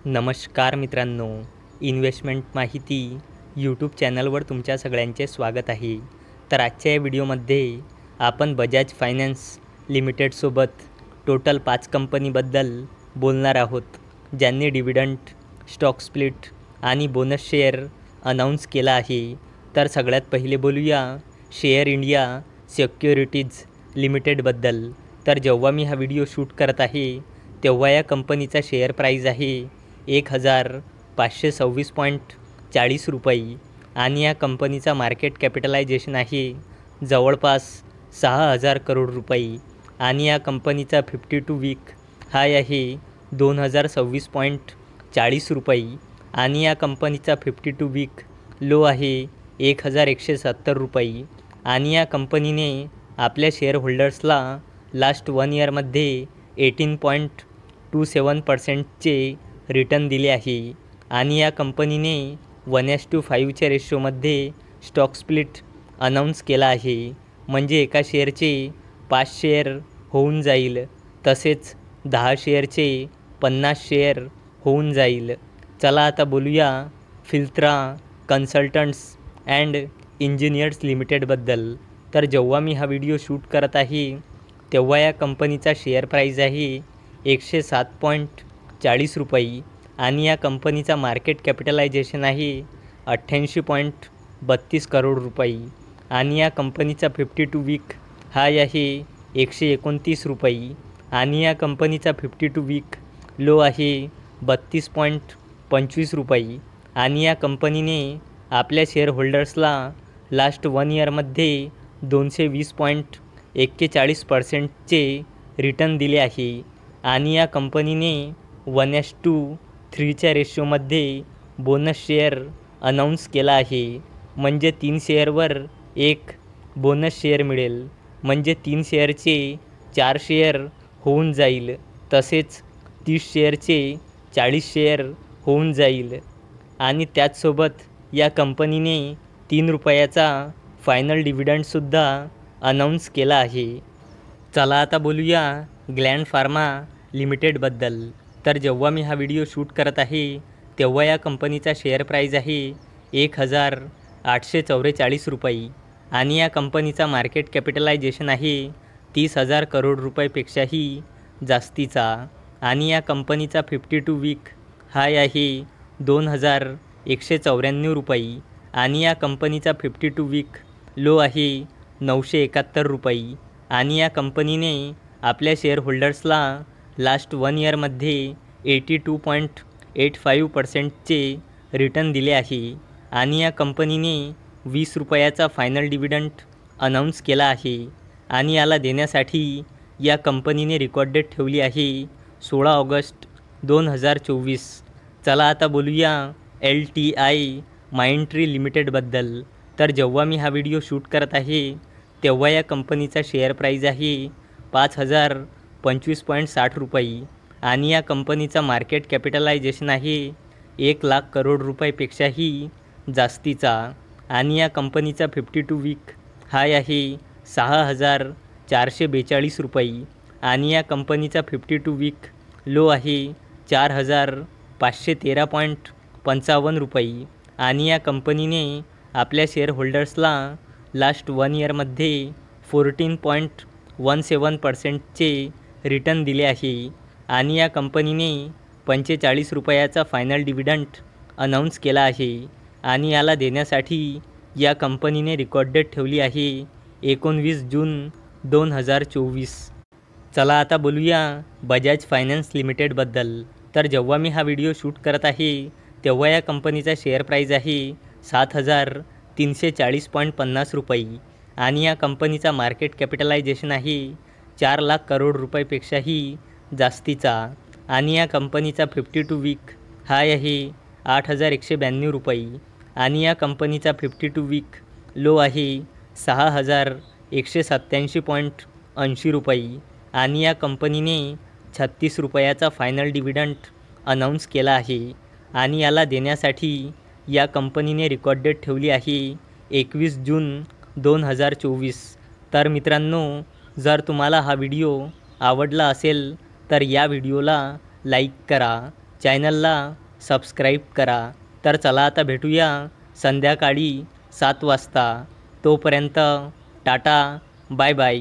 नमस्कार मित्रांनो, इन्व्हेस्टमेंट माहिती यूट्यूब चॅनलवर तुमच्या सगळ्यांचे स्वागत आहे. तर आजच्या या व्हिडिओमध्ये आपण बजाज फायनान्स लिमिटेडसोबत टोटल 5 कंपनीबद्दल बोलणार आहोत, ज्यांनी डिव्हिडंड, स्टॉक स्प्लिट आणि बोनस शेअर अनाऊन्स केला आहे. तर सगळ्यात पहिले बोलूया शेअर इंडिया सिक्युरिटीज लिमिटेडबद्दल. तर जेव्हा मी हा व्हिडिओ शूट करत आहे तेव्हा या कंपनीचा शेअर प्राईज आहे 1526.40 रुपये आणि या कंपनीचा मार्केट कॅपिटलायझेशन आहे जवळपास 6000 करोड रुपये आणि या कंपनीचा 52 वीक हाय आहे 2026.40 रुपये आणि या कंपनीचा 52 वीक लो आहे 1170 रुपये आणि या कंपनीने आपल्या शेअर होल्डर्सला लास्ट 1 इयरमध्ये 18.27% रिटर्न दिले आहे आणि या कंपनीने 1:5च्या रेशोमध्ये स्टॉक स्प्लिट अनाऊन्स केला आहे. म्हणजे एका शेअरचे 5 शेअर होऊन जाईल, तसेच 10 शेअरचे 50 शेअर होऊन जाईल. चला आता बोलूया फिल्त्रा कन्सल्टंट्स अँड इंजिनियर्स लिमिटेडबद्दल. तर जेव्हा मी हा व्हिडिओ शूट करत आहे तेव्हा या कंपनीचा शेअर प्राईज आहे 107.40 रुपये आणि या कंपनीचा मार्केट कॅपिटलायझेशन आहे 88.32 करोड रुपये आणि या कंपनीचा 52 वीक हाय आहे 129 रुपये आणि या कंपनीचा 52 वीक लो आहे 32.25 रुपये आणि या कंपनीने आपल्या शेअर होल्डर्सला लास्ट 1 इयरमध्ये 220.41%चे रिटर्न दिले आहे आणि या कंपनीने 1:3च्या रेशोमध्ये बोनस शेअर अनाऊन्स केला आहे. म्हणजे 3 शेअरवर 1 बोनस शेअर मिळेल, म्हणजे 3 शेअरचे 4 शेअर होऊन जाईल, तसेच 30 शेअरचे 40 शेअर होऊन जाईल आणि त्याचसोबत या कंपनीने 3 रुपयाचा फायनल डिव्हिडंडसुद्धा अनाऊन्स केला आहे. चला आता बोलूया ग्लँड फार्मा लिमिटेडबद्दल. तर जेव्हा मी हा व्हिडिओ शूट करत आहे तेव्हा या कंपनीचा शेअर प्राईज आहे 1844 रुपये आणि या कंपनीचा मार्केट कॅपिटलायझेशन आहे 30,000 करोड रुपयेपेक्षाही जास्तीचा आणि या कंपनीचा 52 वीक हाय आहे 2194 रुपये आणि या कंपनीचा 52 वीक लो आहे 971 रुपये आणि या कंपनीने आपल्या शेअर होल्डर्सला लास्ट 1 इयरमध्ये 82.85%चे रिटर्न दिले आहे आणि या कंपनीने 20 रुपयाचा फायनल डिव्हिडंड अनाऊन्स केला आहे आणि याला देण्यासाठी या कंपनीने रेकॉर्ड डेट ठेवली आहे 16 ऑगस्ट 2024. चला आता बोलूया LTI माइंडट्री लिमिटेडबद्दल. तर जेव्हा मी हा व्हिडिओ शूट करत आहे तेव्हा या कंपनीचा शेअर प्राईज आहे 5025.60 रुपये आणि या कंपनीचा मार्केट कॅपिटलायझेशन आहे 1,00,000 करोड रुपयेपेक्षाही जास्तीचा आणि या कंपनीचा 52 वीक हाय आहे 6,442 रुपये आणि या कंपनीचा 52 वीक लो आहे 4,513.55 रुपये आणि या कंपनीने आपल्या शेअर होल्डर्सला लास्ट 1 इयरमध्ये 14.17%चे रिटर्न दिले आहे आणि या कंपनीने 45 रुपयाचा फायनल डिव्हिडंड अनाऊन्स केला आहे आणि याला देण्यासाठी या कंपनीने रेकॉर्ड डेट ठेवली आहे 19 जून 2024. चला आता बोलूया बजाज फायनान्स लिमिटेडबद्दल. तर जेव्हा मी हा व्हिडिओ शूट करत आहे तेव्हा या कंपनीचा शेअर प्राईज आहे 7,340.50 रुपये आणि या कंपनीचा मार्केट कॅपिटलायझेशन आहे 4,00,000 करोड रुपयेपेक्षाही जास्तीचा आणि या कंपनीचा 52 वीक हाय आहे 8,192 रुपये आणि या कंपनीचा 52 वीक लो आहे 6,187.80 रुपये आणि या कंपनीने 36 रुपयाचा फायनल डिव्हिडंड अनाऊन्स केला आहे आणि याला देण्यासाठी या कंपनीने रेकॉर्ड डेट ठेवली आहे 21 जून 2024. तर मित्रांनो, जर तुम्हाला हा व्हिडिओ आवडला असेल तर या व्हिडिओला लाईक करा चॅनलला सबस्क्राईब करा. तर चला आता भेटूया संध्याकाळी 7 वाजता. तोपर्यंत टाटा, बाय बाय.